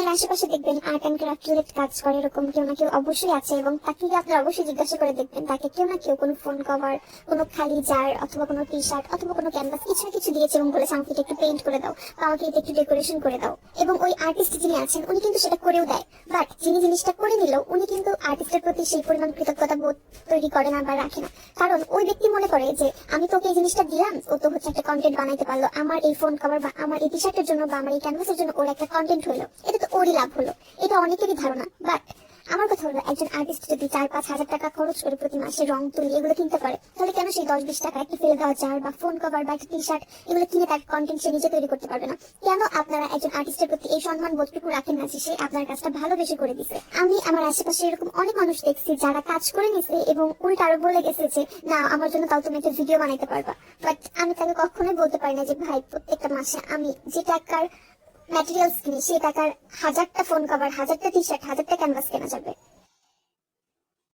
আপনার আশেপাশে দেখবেন আর্ট অ্যান্ড ক্রাফট রিলেটেড কাজ করে এরকম কেউ না কেউ অবশ্যই আছে, এবং তাকে আপনারা অবশ্যই জিজ্ঞাসা করে দেখবেন তাকে কেউ না কেউ কোনো ফোন কভার, কোনো খালি জার অথবা কোনো টি শার্ট অথবা কোনো ক্যানভাস কিছু না কিছু দিয়েছে এবং বলেছে আমাকে এটা একটু পেইন্ট করে দাও বা আমাকে এটা একটু ডেকোরেশন করে দাও। এবং ওই আর্টিস্ট যিনি আছেন উনি কিন্তু সেটা করেও দেয়, বাট যিনি জিনিসটা করে নিল উনি কিন্তু আর্টিস্টের প্রতি সেই পরিমাণ কৃতজ্ঞতা বোধ তৈরি করে না বা রাখে না। কারণ ওই ব্যক্তি মনে করে যে আমি তোকে এই জিনিসটা দিলাম, ও তো হচ্ছে একটা কন্টেন্ট বানাইতে পারলো আমার এই ফোন কভার বা আমার এই টি শার্টের জন্য বা আমার এই ক্যানভাসের জন্য, ওর একটা কন্টেন্ট হলো, এটা তো ওরই লাভ হলো। এটা অনেকেরই ধারণা। বাট আমার কথা হলো, একজন আর্টিস্ট যদি 4-5 হাজার টাকা খরচ করে প্রতি মাসে রং তুলি এগুলো কিনতে পারে, তাহলে কেন সেই 10-20 টাকা একটা ফেলে দেওয়া জার বা ফোন কভার বা একটা টি শার্ট এগুলো কিনে তার কন্টেন্ট সে নিজে তৈরি করতে পারবে না? কেন আপনারা একজন আর্টিস্টের প্রতি এই সম্মান বোধটুকু রাখেন না যে সে আপনার কাজটা ভালোবেসে করে দিছে? আমি আমার আশেপাশে এরকম অনেক মানুষ দেখছি যারা কাজ করে নিছে এবং উল্টা আরো বলে গেছে যে না আমার জন্য তাও তুমি একটা ভিডিও বানাইতে পারবা। বাট আমি তাকে কখনোই বলতে পারি না যে ভাই প্রত্যেকটা মাসে আমি যে টাকার ম্যাটেরিয়ালস কিনি সেই টাকার 1000টা ফোন কভার, 1000টা টি শার্ট, 1000টা ক্যানভাস কেনা যাবে।